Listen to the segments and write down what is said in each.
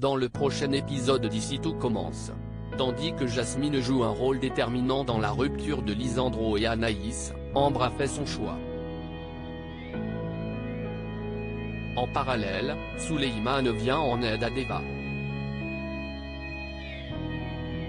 dans le prochain épisode d'Ici tout commence. Tandis que Jasmine joue un rôle déterminant dans la rupture de Lisandro et Anaïs, Ambre a fait son choix. En parallèle, Souleymane vient en aide à Deva.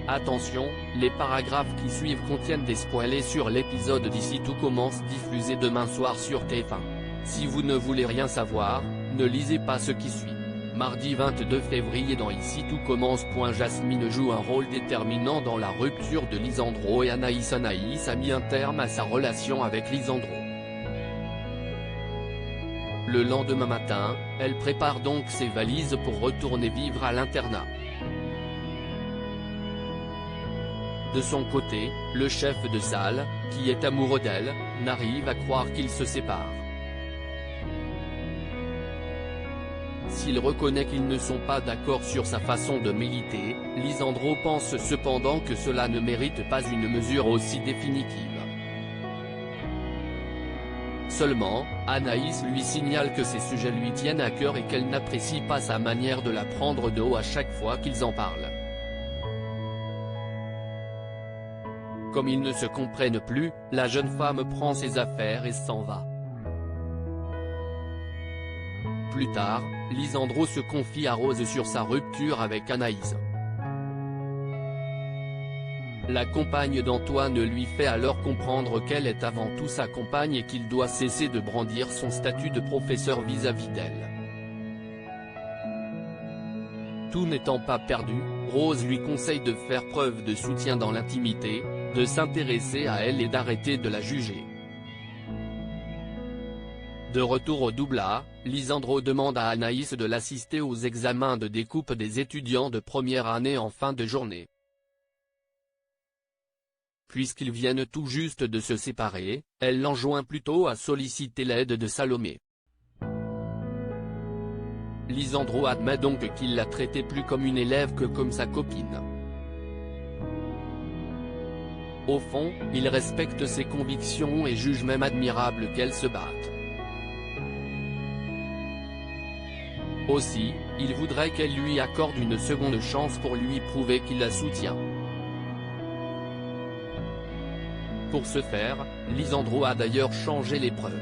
Attention, les paragraphes qui suivent contiennent des spoilers sur l'épisode d'Ici tout commence diffusé demain soir sur TF1. Si vous ne voulez rien savoir, ne lisez pas ce qui suit. Mardi 22 février dans Ici tout commence. Jasmine joue un rôle déterminant dans la rupture de Lisandro et Anaïs. Anaïs a mis un terme à sa relation avec Lisandro. Le lendemain matin, elle prépare donc ses valises pour retourner vivre à l'internat. De son côté, le chef de salle, qui est amoureux d'elle, n'arrive à croire qu'ils se séparent. S'il reconnaît qu'ils ne sont pas d'accord sur sa façon de militer, Lisandro pense cependant que cela ne mérite pas une mesure aussi définitive. Seulement, Anaïs lui signale que ces sujets lui tiennent à cœur et qu'elle n'apprécie pas sa manière de la prendre de haut à chaque fois qu'ils en parlent. Comme ils ne se comprennent plus, la jeune femme prend ses affaires et s'en va. Plus tard, Lisandro se confie à Rose sur sa rupture avec Anaïs. La compagne d'Antoine lui fait alors comprendre qu'elle est avant tout sa compagne et qu'il doit cesser de brandir son statut de professeur vis-à-vis d'elle. Tout n'étant pas perdu, Rose lui conseille de faire preuve de soutien dans l'intimité, de s'intéresser à elle et d'arrêter de la juger. De retour au double-A, Lisandro demande à Anaïs de l'assister aux examens de découpe des étudiants de première année en fin de journée. Puisqu'ils viennent tout juste de se séparer, elle l'enjoint plutôt à solliciter l'aide de Salomé. Lisandro admet donc qu'il l'a traitée plus comme une élève que comme sa copine. Au fond, il respecte ses convictions et juge même admirable qu'elle se batte. Aussi, il voudrait qu'elle lui accorde une seconde chance pour lui prouver qu'il la soutient. Pour ce faire, Lisandro a d'ailleurs changé l'épreuve.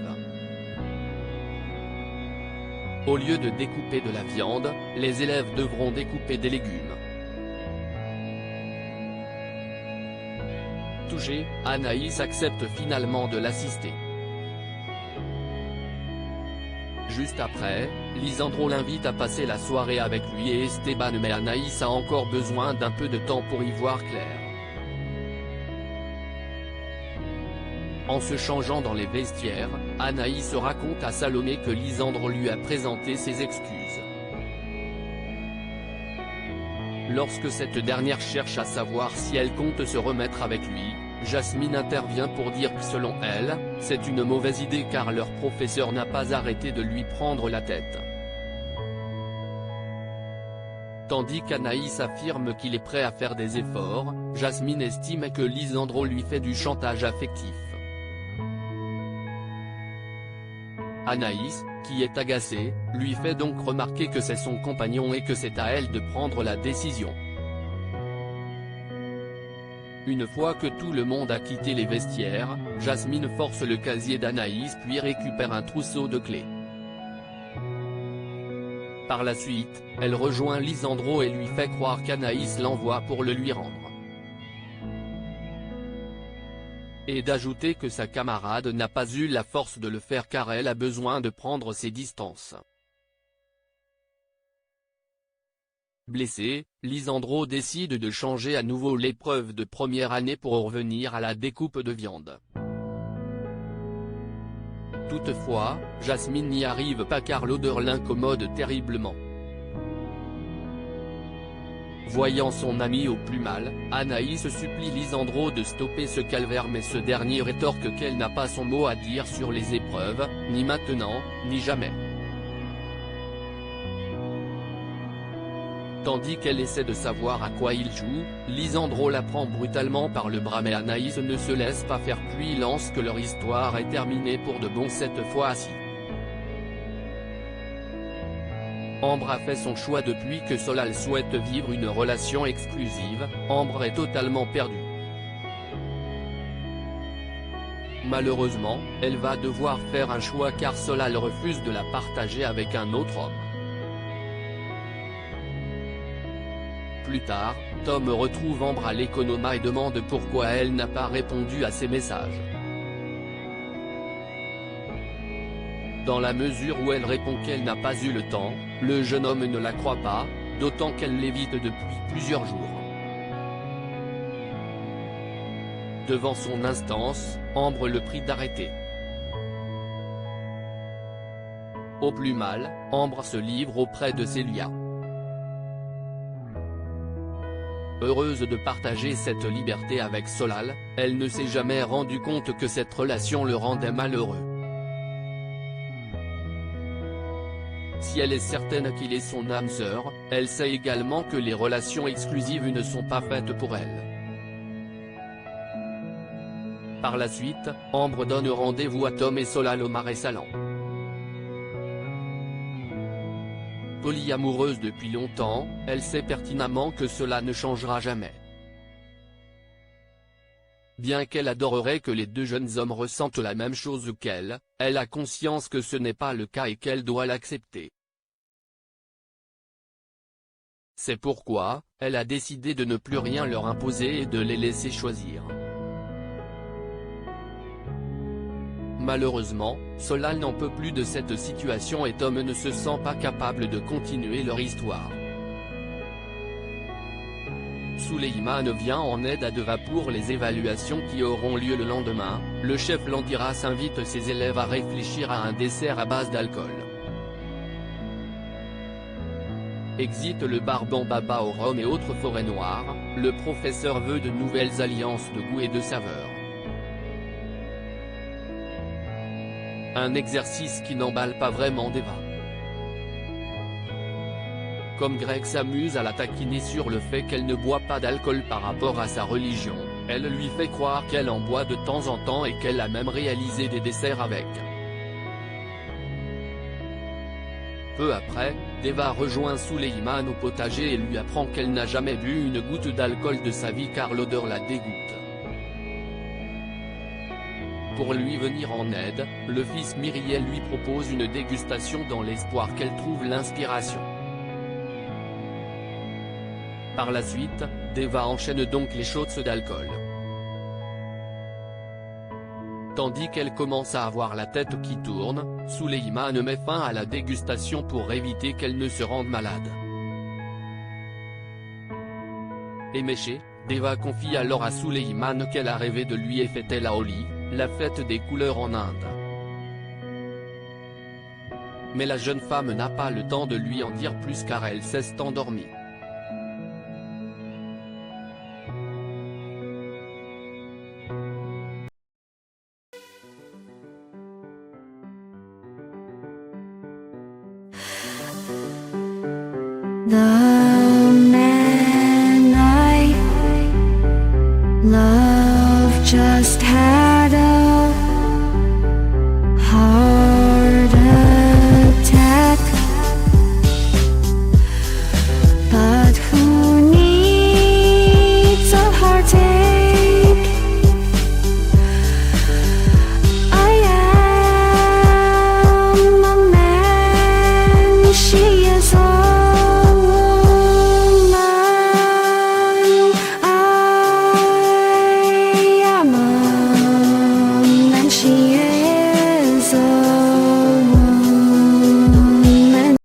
Au lieu de découper de la viande, les élèves devront découper des légumes. Touchée, Anaïs accepte finalement de l'assister. Juste après, Lisandro l'invite à passer la soirée avec lui et Esteban, mais Anaïs a encore besoin d'un peu de temps pour y voir clair. En se changeant dans les vestiaires, Anaïs raconte à Salomé que Lisandro lui a présenté ses excuses. Lorsque cette dernière cherche à savoir si elle compte se remettre avec lui, Jasmine intervient pour dire que selon elle, c'est une mauvaise idée car leur professeur n'a pas arrêté de lui prendre la tête. Tandis qu'Anaïs affirme qu'il est prêt à faire des efforts, Jasmine estime que Lisandro lui fait du chantage affectif. Anaïs, qui est agacée, lui fait donc remarquer que c'est son compagnon et que c'est à elle de prendre la décision. Une fois que tout le monde a quitté les vestiaires, Jasmine force le casier d'Anaïs puis récupère un trousseau de clés. Par la suite, elle rejoint Lisandro et lui fait croire qu'Anaïs l'envoie pour le lui rendre. Et d'ajouter que sa camarade n'a pas eu la force de le faire car elle a besoin de prendre ses distances. Blessé, Lisandro décide de changer à nouveau l'épreuve de première année pour revenir à la découpe de viande. Toutefois, Jasmine n'y arrive pas car l'odeur l'incommode terriblement. Voyant son ami au plus mal, Anaïs supplie Lisandro de stopper ce calvaire mais ce dernier rétorque qu'elle n'a pas son mot à dire sur les épreuves, ni maintenant, ni jamais. Tandis qu'elle essaie de savoir à quoi il joue, Lisandro la prend brutalement par le bras mais Anaïs ne se laisse pas faire puis lance que leur histoire est terminée pour de bon cette fois-ci. Ambre a fait son choix depuis que Solal souhaite vivre une relation exclusive. Ambre est totalement perdue. Malheureusement, elle va devoir faire un choix car Solal refuse de la partager avec un autre homme. Plus tard, Tom retrouve Ambre à l'Economa et demande pourquoi elle n'a pas répondu à ses messages. Dans la mesure où elle répond qu'elle n'a pas eu le temps, le jeune homme ne la croit pas, d'autant qu'elle l'évite depuis plusieurs jours. Devant son instance, Ambre le prie d'arrêter. Au plus mal, Ambre se livre auprès de Celia. Heureuse de partager cette liberté avec Solal, elle ne s'est jamais rendu compte que cette relation le rendait malheureux. Si elle est certaine qu'il est son âme sœur, elle sait également que les relations exclusives ne sont pas faites pour elle. Par la suite, Ambre donne rendez-vous à Tom et Solal au Marais Salant. Polyamoureuse depuis longtemps, elle sait pertinemment que cela ne changera jamais. Bien qu'elle adorerait que les deux jeunes hommes ressentent la même chose qu'elle, elle a conscience que ce n'est pas le cas et qu'elle doit l'accepter. C'est pourquoi, elle a décidé de ne plus rien leur imposer et de les laisser choisir. Malheureusement, Solal n'en peut plus de cette situation et Tom ne se sent pas capable de continuer leur histoire. Suleiman vient en aide à Deva pour les évaluations qui auront lieu le lendemain. Le chef Landiras invite ses élèves à réfléchir à un dessert à base d'alcool. Exit le bar Bambaba au rhum et autres forêts noires, le professeur veut de nouvelles alliances de goût et de saveur. Un exercice qui n'emballe pas vraiment Deva. Comme Greg s'amuse à la taquiner sur le fait qu'elle ne boit pas d'alcool par rapport à sa religion, elle lui fait croire qu'elle en boit de temps en temps et qu'elle a même réalisé des desserts avec. Peu après, Deva rejoint Suleiman au potager et lui apprend qu'elle n'a jamais bu une goutte d'alcool de sa vie car l'odeur la dégoûte. Pour lui venir en aide, le fils Myriel lui propose une dégustation dans l'espoir qu'elle trouve l'inspiration. Par la suite, Deva enchaîne donc les shots d'alcool. Tandis qu'elle commence à avoir la tête qui tourne, Suleiman met fin à la dégustation pour éviter qu'elle ne se rende malade. Éméchée, Deva confie alors à Suleiman qu'elle a rêvé de lui et fêtait la Holi, la fête des couleurs en Inde. Mais la jeune femme n'a pas le temps de lui en dire plus car elle s'est endormie. 나